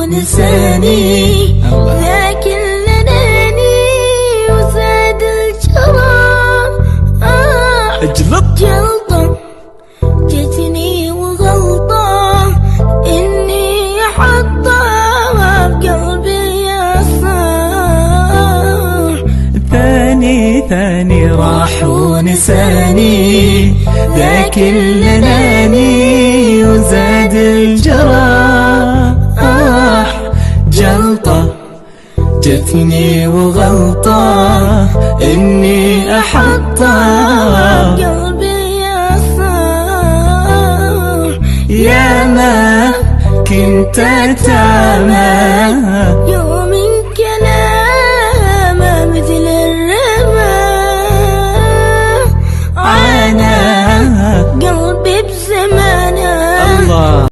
ونساني لكن لناني وزاد الجرح. جلطة جتني وغلطة إني أحطها بقلبي أصار. ثاني راح ونساني ذاك اللي ناني وزاد الجراح. جلطة جتني وغلطة إني أحطها بقلبي أصار. يا ما كنت أتعمى يوم